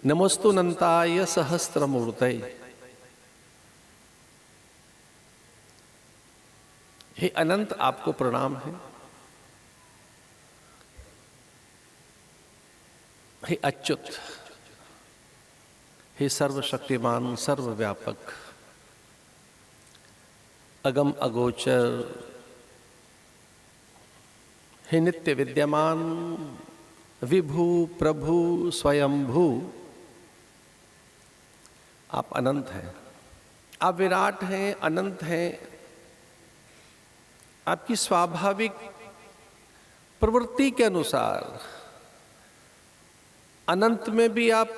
नमोस्तुनंताय सहस्त्रमूर्तये। हे अनंत, आपको प्रणाम है। हे अच्युत, हे सर्वशक्तिमान, सर्वव्यापक, अगम अगोचर, हे नित्य विद्यमान, विभु प्रभु स्वयंभू, आप अनंत हैं, आप विराट हैं, अनंत हैं। आपकी स्वाभाविक प्रवृत्ति के अनुसार अनंत में भी आप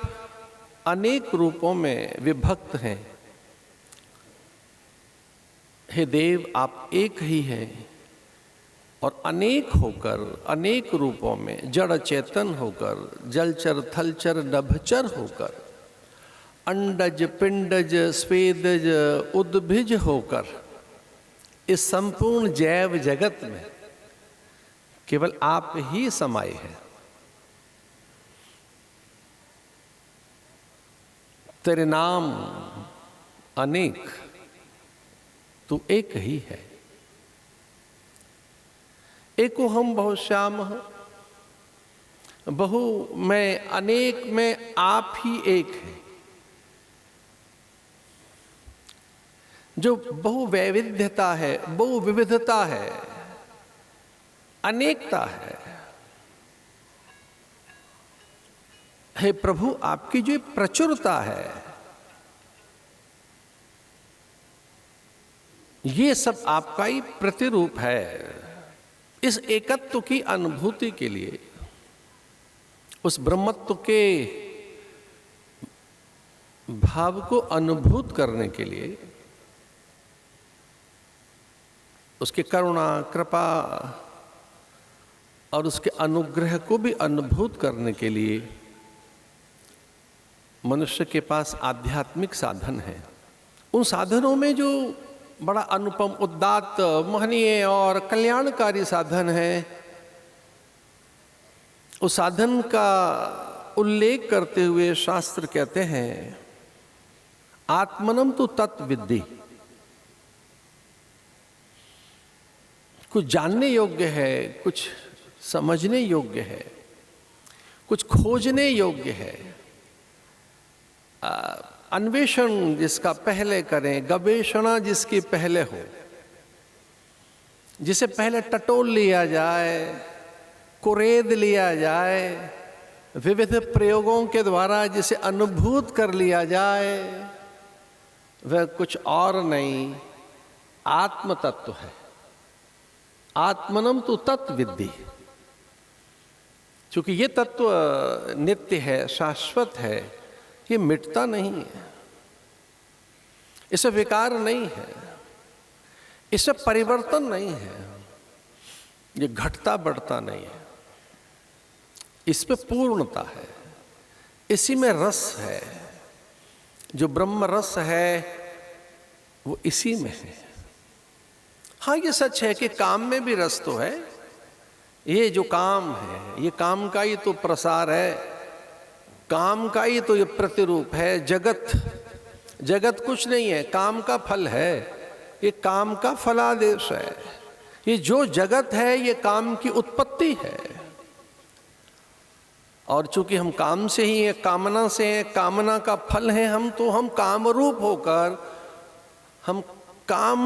अनेक रूपों में विभक्त हैं। हे देव, आप एक ही हैं और अनेक होकर, अनेक रूपों में, जड़ चेतन होकर, जलचर थलचर नभचर होकर, अंडज पिंडज स्वेदज उद्भिज होकर इस संपूर्ण जैव जगत में केवल आप ही समाये हैं। तेरे नाम अनेक, तू एक ही है। एको हम बहु श्याम, बहु में अनेक में आप ही एक है। जो बहु वैविध्यता है, बहु विविधता है, अनेकता है। हे प्रभु, आपकी जो प्रचुरता है, ये सब आपका ही प्रतिरूप है। इस एकत्व की अनुभूति के लिए, उस ब्रह्मत्व के भाव को अनुभूत करने के लिए, उसके करुणा कृपा और उसके अनुग्रह को भी अनुभूत करने के लिए मनुष्य के पास आध्यात्मिक साधन है। उन साधनों में जो बड़ा अनुपम, उदात्त, महनीय और कल्याणकारी साधन है, उस साधन का उल्लेख करते हुए शास्त्र कहते हैं, आत्मनम तु तत्विद्धि। कुछ जानने योग्य है, कुछ समझने योग्य है, कुछ खोजने योग्य है। अन्वेषण जिसका पहले करें, गवेषणा जिसकी पहले हो, जिसे पहले टटोल लिया जाए, कुरेद लिया जाए, विविध प्रयोगों के द्वारा जिसे अनुभूत कर लिया जाए, वह कुछ और नहीं, आत्म तत्व है। आत्मनम तु तत्विद्धि। क्योंकि ये तत्व नित्य है, शाश्वत है, ये मिटता नहीं है, इससे विकार नहीं है, इससे परिवर्तन नहीं है, ये घटता बढ़ता नहीं है, इसमें पूर्णता है, इसी में रस है। जो ब्रह्म रस है वो इसी में है। हाँ, ये सच है कि काम में भी रस तो है। ये जो काम है, ये काम का ही तो प्रसार है, काम का ही तो ये प्रतिरूप है। जगत कुछ नहीं है, काम का फल है। ये काम का फलादेश है। ये जो जगत है, ये काम की उत्पत्ति है। और चूंकि हम काम से ही हैं, कामना से हैं, कामना का फल है हम, तो हम काम रूप होकर हम काम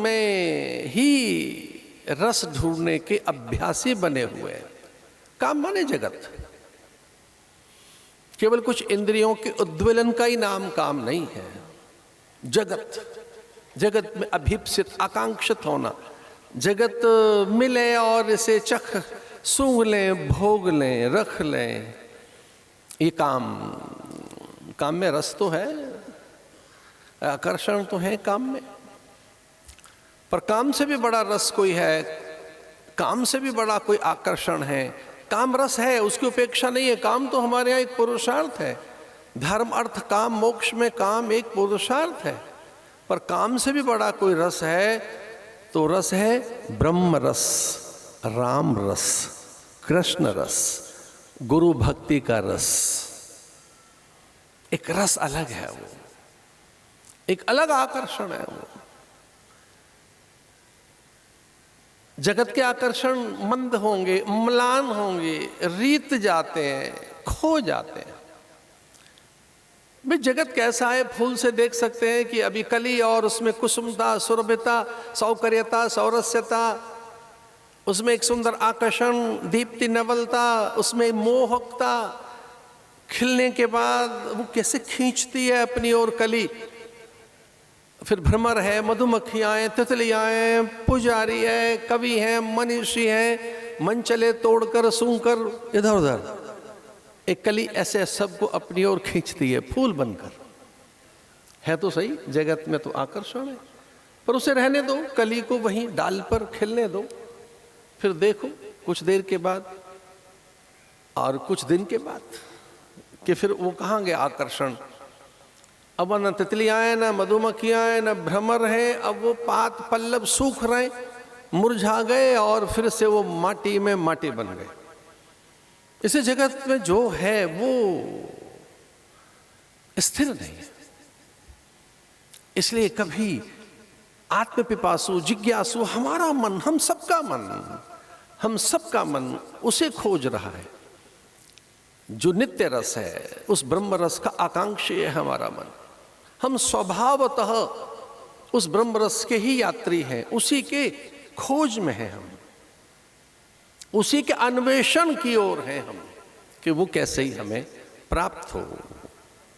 में ही रस ढूंढने के अभ्यासी बने हुए हैं। काम माने जगत। केवल कुछ इंद्रियों के उद्वेलन का ही नाम काम नहीं है। जगत में अभीप्सित, आकांक्षित होना, जगत मिले और इसे सूंघ लें, भोग लें, रख लें, ये काम में रस तो है, आकर्षण तो है काम में। पर काम से भी बड़ा रस कोई है, काम से भी बड़ा कोई आकर्षण है। काम रस है, उसकी उपेक्षा नहीं है। काम तो हमारे यहाँ एक पुरुषार्थ है। धर्म अर्थ काम मोक्ष में काम एक पुरुषार्थ है। पर काम से भी बड़ा कोई रस है तो रस है ब्रह्म रस, राम रस, कृष्ण रस, गुरु भक्ति का रस। एक रस अलग है, वो एक अलग आकर्षण है। वो जगत के आकर्षण मंद होंगे, म्लान होंगे, रीत जाते हैं, खो जाते हैं। भाई जगत कैसा है, फूल से देख सकते हैं कि अभी कली और उसमें कुसुमता, सुरभिता, सौकर्यता, सौरस्यता, उसमें एक सुंदर आकर्षण, दीप्ति, नवलता, उसमें मोहकता, खिलने के बाद वो कैसे खींचती है अपनी ओर कली। फिर भ्रमर है, मधुमक्खियां हैं, तितलियां हैं, पुजारी है, कवि हैं, मनीषी हैं, मन चले तोड़कर सूंघकर इधर उधर। एक कली ऐसे सबको अपनी ओर खींचती है फूल बनकर। है तो सही, जगत में तो आकर्षण है, पर उसे रहने दो, कली को वहीं डाल पर खिलने दो। फिर देखो कुछ देर के बाद और कुछ दिन के बाद कि फिर वो कहाँ गए आकर्षण। अब न तितलियां हैं, न मधुमक्खियां हैं, न भ्रमर हैं। अब वो पात पल्लव सूख रहे, मुरझा गए और फिर से वो माटी में माटी बन गए। इस जगत में जो है वो स्थिर नहीं है। इसलिए कभी आत्म पिपासु, जिज्ञासु, हमारा मन, हम सबका मन उसे खोज रहा है जो नित्य रस है, उस ब्रह्म रस का आकांक्षी है हमारा मन। हम स्वभावतः उस ब्रह्म रस के ही यात्री हैं, उसी के खोज में हैं हम, उसी के अन्वेषण की ओर हैं हम कि वो कैसे ही हमें प्राप्त हो।